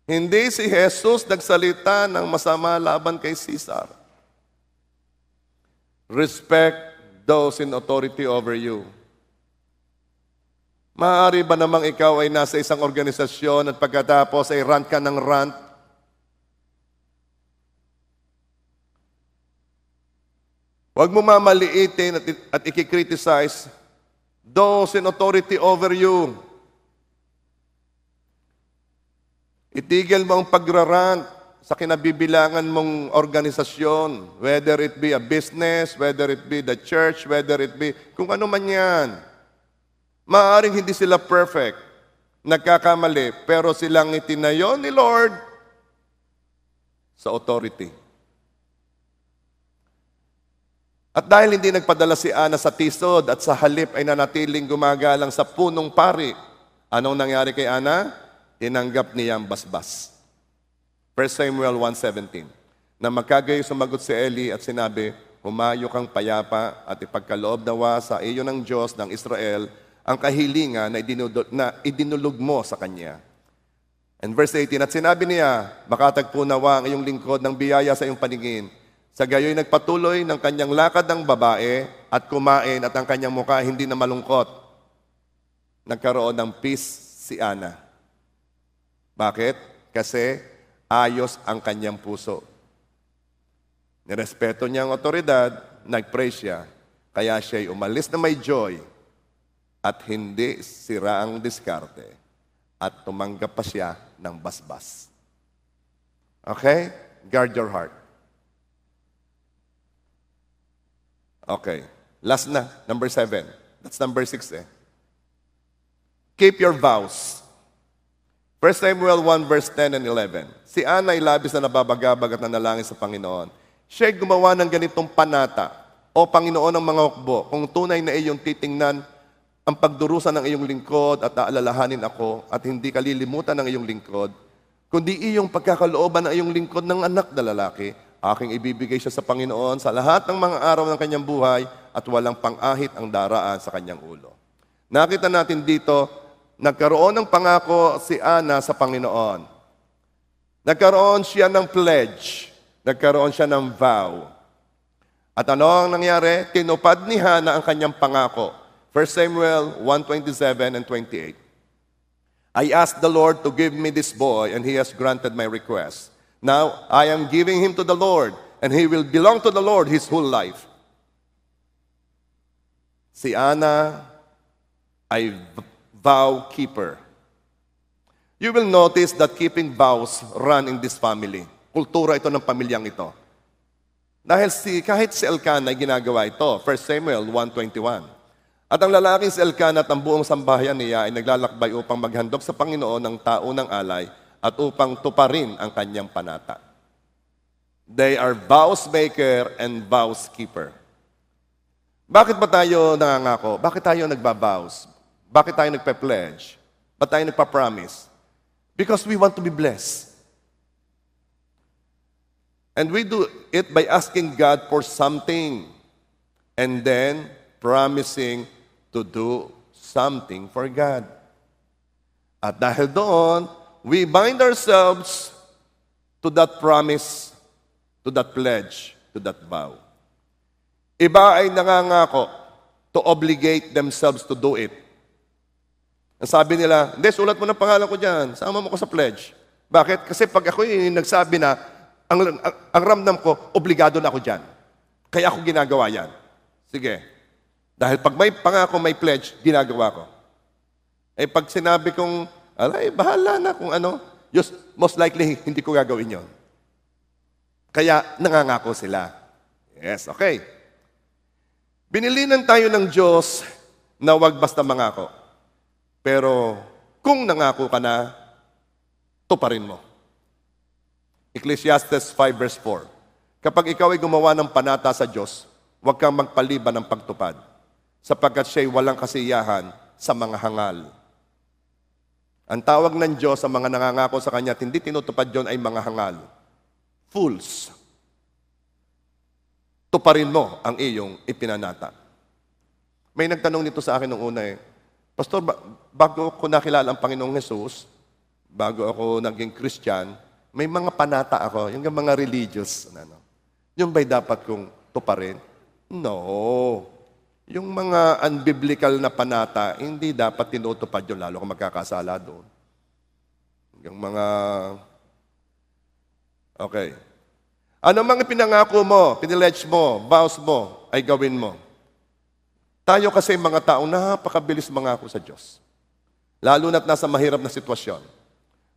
Hindi si Jesus nagsalita ng masama laban kay Caesar. Respect those in authority over you. Maaari ba namang ikaw ay nasa isang organisasyon at pagkatapos ay rant ka ng rant? Huwag mo mamaliitin at ikikriticize those in authority over you. Itigil mo ang pagrarant sa kinabibilangan mong organisasyon, whether it be a business, whether it be the church, whether it be kung ano man yan. Maaaring hindi sila perfect, nagkakamali, pero silang itinayo ni Lord sa authority. At dahil hindi nagpadala si Ana sa tisod at sa halip ay nanatiling gumagalang sa punong pari, anong nangyari kay Ana? Tinanggap niya ang basbas. 1 Samuel 1:17. Na magkagayo sumagot si Eli at sinabi, humayo kang payapa at ipagkaloob nawa sa iyo ng Diyos ng Israel ang kahilingan na idinulog mo sa kanya. And verse 18, at sinabi niya, makatagpo nawa ang iyong lingkod ng biyaya sa iyong paningin. Sa gayo'y nagpatuloy ng kanyang lakad ng babae at kumain at ang kanyang mukha hindi na malungkot. Nagkaroon ng peace si Ana. Bakit? Kasi ayos ang kanyang puso. Nirespeto niya ang otoridad, nag-pray siya, kaya siya'y umalis na may joy at hindi sira ang diskarte at tumanggap pa siya ng basbas. Okay? Guard your heart. Okay. Last na, number 7. That's number 6 eh. Keep your vows. 1 Samuel 1 verse 10 and 11. Si Ana ay labis na nababagabag at nanalangin sa Panginoon. Siya ay gumawa ng ganitong panata, o Panginoon ng mga hukbo, kung tunay na iyong titingnan ang pagdurusa ng iyong lingkod at aalalahanin ako at hindi kalilimutan ng iyong lingkod, kundi iyong pagkakalooban ng iyong lingkod ng anak na lalaki, aking ibibigay siya sa Panginoon sa lahat ng mga araw ng kanyang buhay at walang pang-ahit ang daraan sa kanyang ulo. Nakita natin dito, nagkaroon ng pangako si Ana sa Panginoon. Nagkaroon siya ng pledge. Nagkaroon siya ng vow. At ano ang nangyari? Tinupad ni Hana ang kanyang pangako. 1 Samuel 1:27 and 28. I asked the Lord to give me this boy, and He has granted my request. Now, I am giving him to the Lord, and he will belong to the Lord his whole life. Si Ana ay vow keeper. You will notice that keeping vows run in this family. Kultura ito ng pamilyang ito. Dahil kahit si Elkanah ay ginagawa ito, 1 Samuel 1:21. At ang lalaking si Elkanah at ang buong sambahayan niya ay naglalakbay upang maghandog sa Panginoon ng tao ng alay, at upang tuparin ang kanyang panata. They are vows maker and vows keeper. Bakit ba tayo nangangako? Bakit tayo nagba-vows? Bakit tayo nagpe-pledge? Bakit tayo nagpa-promise? Because we want to be blessed. And we do it by asking God for something and then promising to do something for God. At dahil doon, we bind ourselves to that promise, to that pledge, to that vow. Iba ay nangangako to obligate themselves to do it. Ang sabi nila, hindi, sulat mo ng pangalan ko dyan, sama mo ko sa pledge. Bakit? Kasi pag ako yung nagsabi na, ang ramdam ko, obligado na ako dyan. Kaya ako ginagawa yan. Sige. Dahil pag may pangako, may pledge, ginagawa ko. Eh pag sinabi kong, alay, bahala na kung ano. Most likely, hindi ko gagawin yon. Kaya, nangangako sila. Yes, okay. Binilinan tayo ng Diyos na wag basta mangako. Pero, kung nangako ka na, tuparin mo. Ecclesiastes 5 verse 4. Kapag ikaw ay gumawa ng panata sa Diyos, huwag kang magpaliban ng pagtupad, sapagkat siya'y walang kasiyahan sa mga hangal. Ang tawag ng Diyos sa mga nangangako sa Kanya at hindi tinutupad yon ay mga hangal. Fools. tuparin mo ang iyong ipinanata. May nagtanong nito sa akin nung una Pastor, bago ko nakilala ang Panginoong Jesus, bago ako naging Christian, may mga panata ako, yung mga religious. Yung ba'y dapat kong tuparin? No. Yung mga unbiblical na panata, hindi dapat tinutupad yun, lalo kung magkakasala doon. Yung mga... Okay. Ano mga pinangako mo, piniledge mo, vows mo, ay gawin mo. Tayo kasi mga taong napakabilis mangako sa Diyos. Lalo na't nasa mahirap na sitwasyon.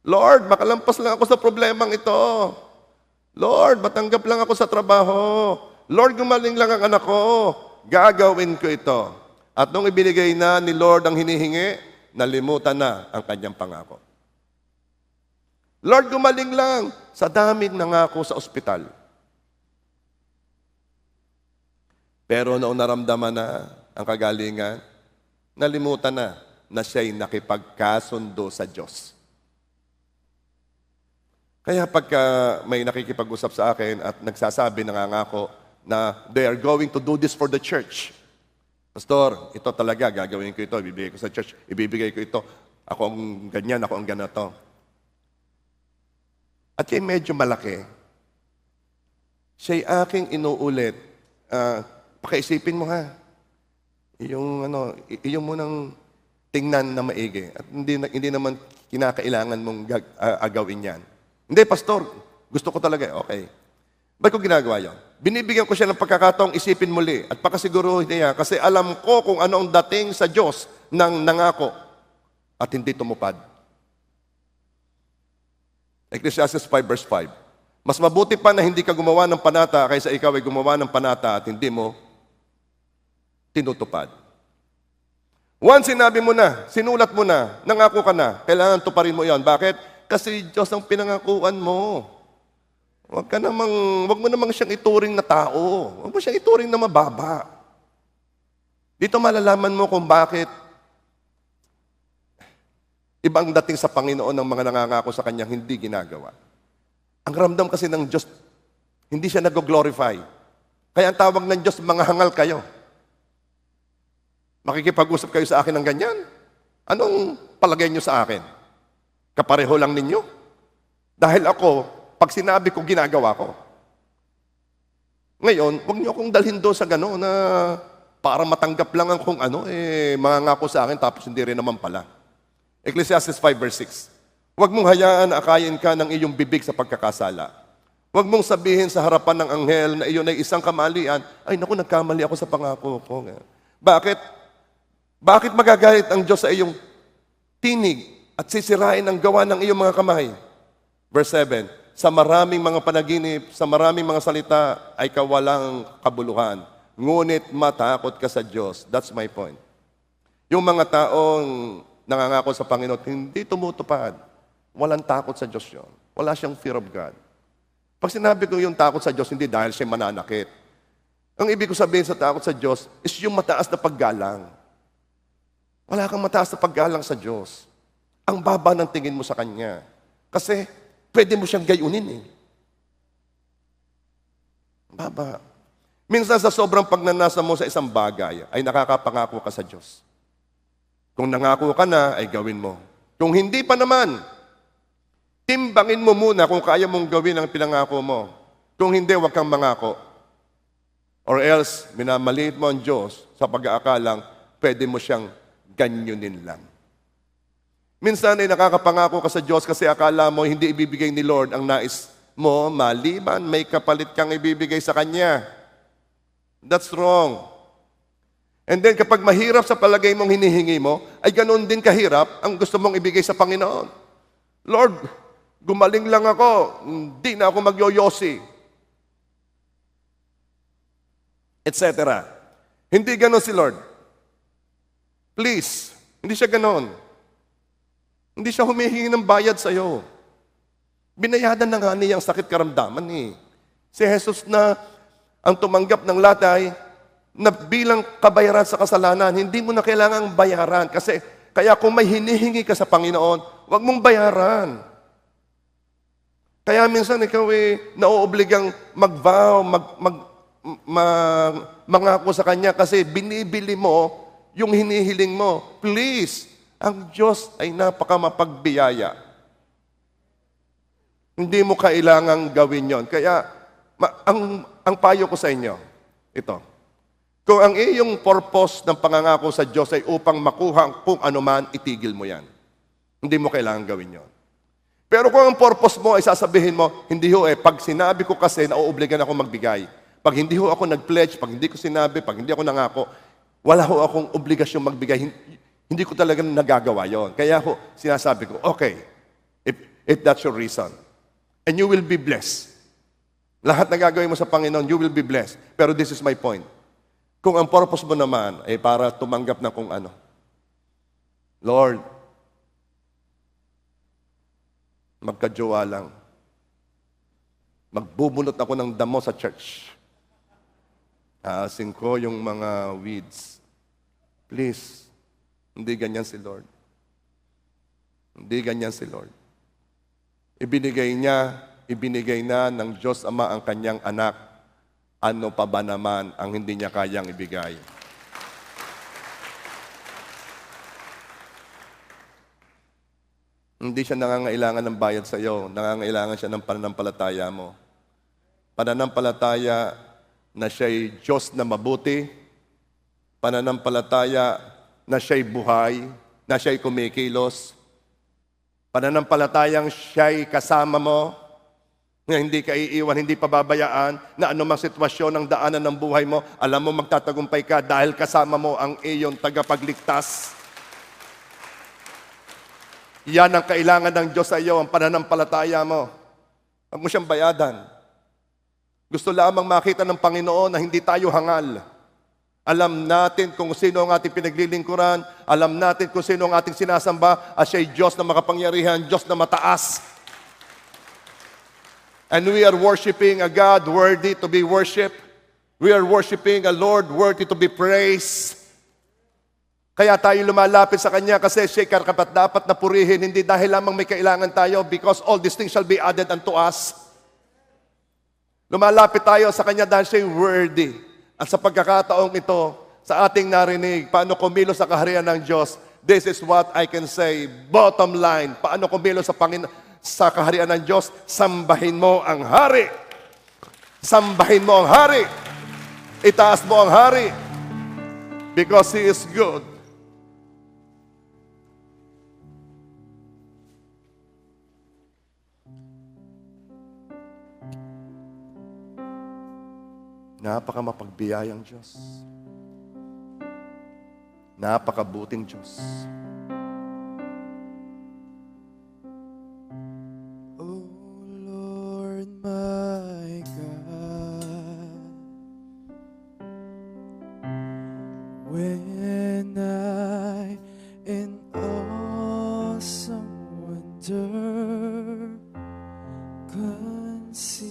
Lord, makalampas lang ako sa problemang ito. Lord, matanggap lang ako sa trabaho. Lord, gumaling lang ang anak ko. Gagawin ko ito. At nung ibinigay na ni Lord ang hinihingi, nalimutan na ang kanyang pangako. Lord, gumaling lang. Sa daming nangako sa ospital. Pero noong naramdaman na ang kagalingan, nalimutan na siya'y nakipagkasundo sa Diyos. Kaya pagka may nakikipag-usap sa akin at nagsasabi, nangangako, na they are going to do this for the church. Pastor, ito talaga, gagawin ko ito, ibibigay ko sa church, ibibigay ko ito. Ako ang ganyan, ako ang ganito. At yung medyo malaki, siya'y aking inuulit, pakaisipin mo ha, yung munang tingnan na maigi at hindi naman kinakailangan mong agawin yan. Hindi, Pastor, gusto ko talaga. Okay. Ba't ko ginagawa yun? Binibigyan ko siya ng pagkakataong isipin muli at pakasiguruhin niya kasi alam ko kung ano ang dating sa Diyos ng nangako at hindi tumupad. Ecclesiastes 5 verse 5. Mas mabuti pa na hindi ka gumawa ng panata kaysa ikaw ay gumawa ng panata at hindi mo tinutupad. Once sinabi mo na, sinulat mo na, nangako ka na, kailangan tuparin mo yan. Bakit? Kasi Diyos ang pinangakuan mo. Wag mo namang siyang ituring na tao. Wag mo siyang ituring na mababa. Dito malalaman mo kung bakit ibang dating sa Panginoon ng mga nangangako sa Kanyang hindi ginagawa. Ang ramdam kasi ng Diyos, hindi siya nag-glorify. Kaya ang tawag ng Diyos, mga hangal kayo. Makikipag-usap kayo sa akin ng ganyan? Anong palagay niyo sa akin? Kapareho lang ninyo? Dahil ako, pag sinabi ko, ginagawa ko. Ngayon, huwag niyo akong dalhin doon sa gano'n na para matanggap lang ang kung mangangako sa akin tapos hindi rin naman pala. Ecclesiastes 5 verse 6. Huwag mong hayaan na akayin ka ng iyong bibig sa pagkakasala. Huwag mong sabihin sa harapan ng anghel na iyon ay isang kamalian, ay naku, nagkamali ako sa pangako ko. Bakit? Bakit magagalit ang Diyos sa iyong tinig at sisirain ang gawa ng iyong mga kamay? Verse 7, sa maraming mga panaginip, sa maraming mga salita ay kawalang kabuluhan. Ngunit matakot ka sa Diyos. That's my point. Yung mga taong nangangako sa Panginoon, hindi tumutupad. Walang takot sa Diyos yun. Wala siyang fear of God. Pag sinabi ko yung takot sa Diyos, hindi dahil siya mananakit. Ang ibig ko sabihin sa takot sa Diyos is yung mataas na paggalang. Wala kang mataas na paggalang sa Diyos. Ang baba ng tingin mo sa Kanya. Kasi pwede mo siyang gayunin Baba. Minsan sa sobrang pagnanasa mo sa isang bagay, ay nakakapangako ka sa Diyos. Kung nangako ka na, ay gawin mo. Kung hindi pa naman, timbangin mo muna kung kaya mong gawin ang pinangako mo. Kung hindi, huwag kang mangako. Or else, minamaliit mo ang Diyos sa pag-aakalang pwede mo siyang ganyunin lang. Minsan ay nakakapangako ka sa Diyos kasi akala mo hindi ibibigay ni Lord ang nais mo, maliban may kapalit kang ibibigay sa Kanya. That's wrong. And then kapag mahirap sa palagay mong hinihingi mo, ay ganoon din kahirap ang gusto mong ibigay sa Panginoon. Lord, gumaling lang ako, hindi na ako magyoyosi. Etc. Hindi ganoon si Lord. Please, hindi siya ganoon. Hindi siya humihingi ng bayad sa iyo. Binayadan na nga niya ang sakit karamdaman Si Jesus na ang tumanggap ng latay na bilang kabayaran sa kasalanan, hindi mo na kailangang bayaran. Kaya kung may hinihingi ka sa Panginoon, huwag mong bayaran. Kaya minsan ikaw nauobligang mag-vow, mangako sa Kanya kasi binibili mo yung hinihiling mo. Please, ang Diyos ay napakamapagbiyaya. Hindi mo kailangang gawin yon. Kaya, ang payo ko sa inyo, ito. Kung ang iyong purpose ng pangangako sa Diyos ay upang makuha kung ano man, itigil mo yan. Hindi mo kailangang gawin yon. Pero kung ang purpose mo ay sasabihin mo, hindi ho pag sinabi ko kasi, nauobligan ako magbigay. Pag hindi ho ako nag-pledge, pag hindi ko sinabi, pag hindi ako nangako, wala ho akong obligasyong magbigay. Hindi ko talaga nagagawa yon. Kaya ho, sinasabi ko, okay, if that's your reason. And you will be blessed. Lahat na gagawin mo sa Panginoon, you will be blessed. Pero this is my point. Kung ang purpose mo naman ay para tumanggap na kung ano, Lord, magkajowa lang. Magbubunot ako ng damo sa church. Aasin ko yung mga weeds. Please, hindi ganyan si Lord. Hindi ganyan si Lord. Ibinigay na ng Diyos Ama ang kanyang anak. Ano pa ba naman ang hindi niya kayang ibigay? Hindi siya nangangailangan ng bayad sa iyo. Nangangailangan siya ng pananampalataya mo. Pananampalataya na siya'y Diyos na mabuti. Pananampalataya na siya'y buhay, na siya'y kumikilos. Pananampalatayang siya'y kasama mo, na hindi ka iiwan, hindi pababayaan, na anumang sitwasyon ng daanan ng buhay mo, alam mo magtatagumpay ka dahil kasama mo ang iyong tagapagligtas. Yan ang kailangan ng Diyos sa iyo, ang pananampalataya mo. Huwag mo siyang bayadan. Gusto lamang makita ng Panginoon na hindi tayo hangal. Alam natin kung sino ang ating pinaglilingkuran, alam natin kung sino ang ating sinasamba, at siya'y Diyos na makapangyarihan, Diyos na mataas. And we are worshiping a God worthy to be worshipped. We are worshiping a Lord worthy to be praised. Kaya tayo lumalapit sa Kanya kasi siya'y karapat-dapat na purihin, hindi dahil lamang may kailangan tayo, because all these things shall be added unto us. Lumalapit tayo sa Kanya dahil siya'y worthy. At sa pagkakataong ito, sa ating narinig, paano kumilos sa kaharian ng Diyos, this is what I can say, bottom line, paano kumilos sa kaharian ng Diyos, sambahin mo ang hari. Sambahin mo ang hari. Itaas mo ang hari. Because He is good. Napakamapagbiyayang Diyos. Napakabuting Diyos. Oh Lord my God, when I in awesome wonder consider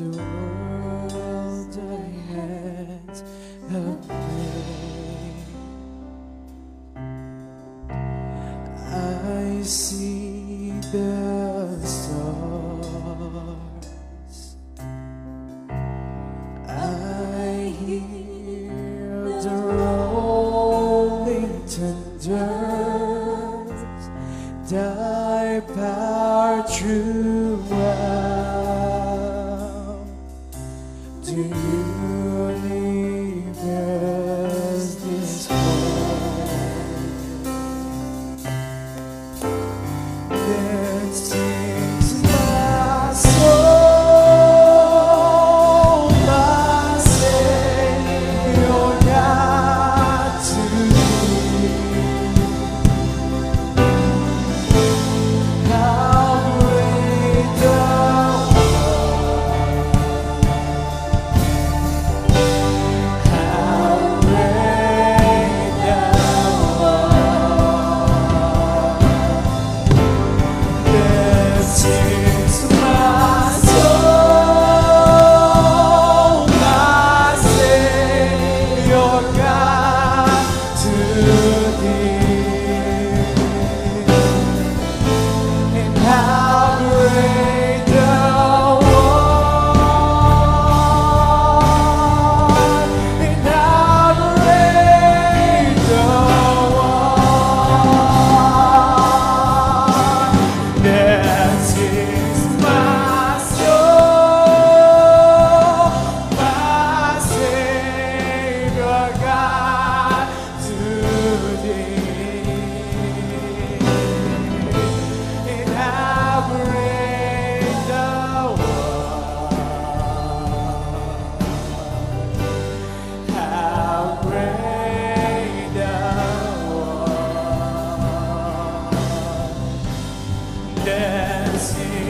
the world thy hands have made, I see the stars, I hear the rolling thunders, thy power true to universe display. Then sings my soul, my Savior God to thee. How great the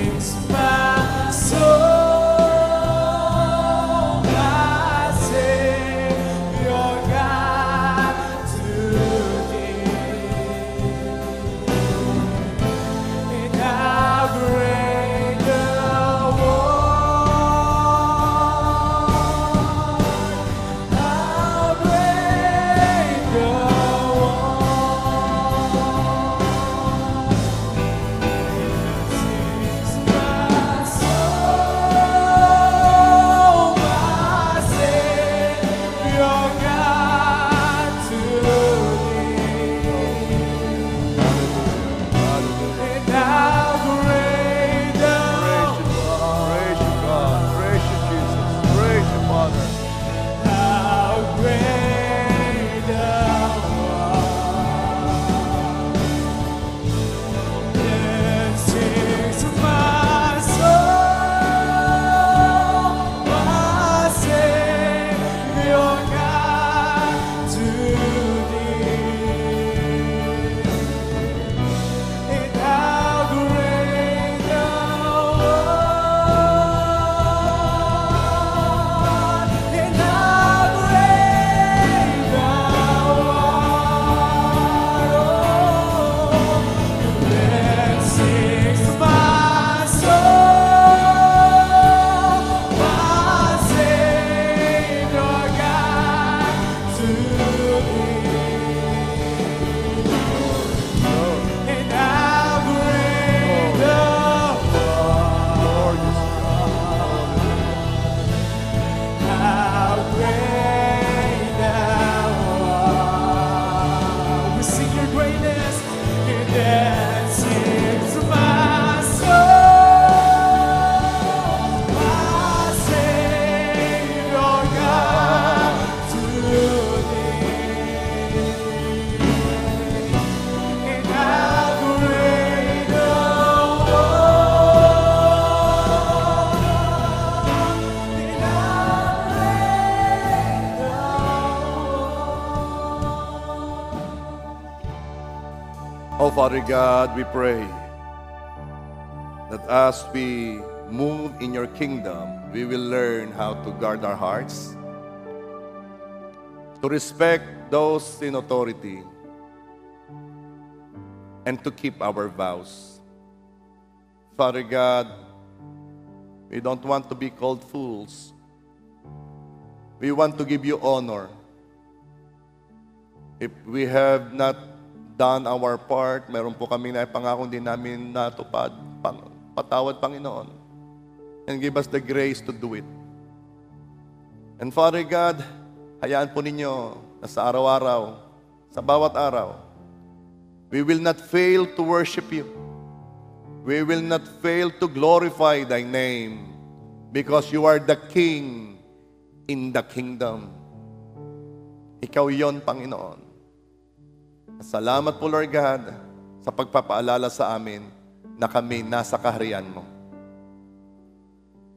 sings my soul, my Savior God to thee. And how great thou art, how great thou sings my soul, my Savior God to thee. And how great thou Praise you, God. Praise you, Jesus. Praise you, Father. how great thou art. Then sings my soul, my Savior God to thee. And how great thou art, and how great thou art, oh, then sings my soul, my Savior God to thee. And how great thou art, how great thou art. We sing your greatness, and then sings my soul, my Savior God to thee. And how great thou art, and how great thou art. Oh, Father God, we pray that as we move in your kingdom, we will learn how to guard our hearts, to respect those in authority, and to keep our vows. Father God, we don't want to be called fools. We want to give you honor. If we have not done our part, meron po kami na pangako hindi namin natupad. Patawad, Panginoon. And give us the grace to do it. And Father God, hayaan po ninyo na sa araw-araw, sa bawat araw, we will not fail to worship you. We will not fail to glorify thy name because you are the King in the kingdom. Ikaw yon, Panginoon. Salamat po, Lord God, sa pagpapaalala sa amin na kami nasa kaharian mo.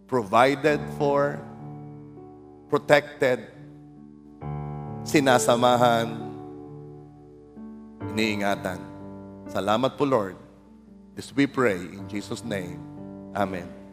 Provided for, protected, sinasamahan, iniingatan. Salamat po, Lord. This we pray in Jesus' name. Amen.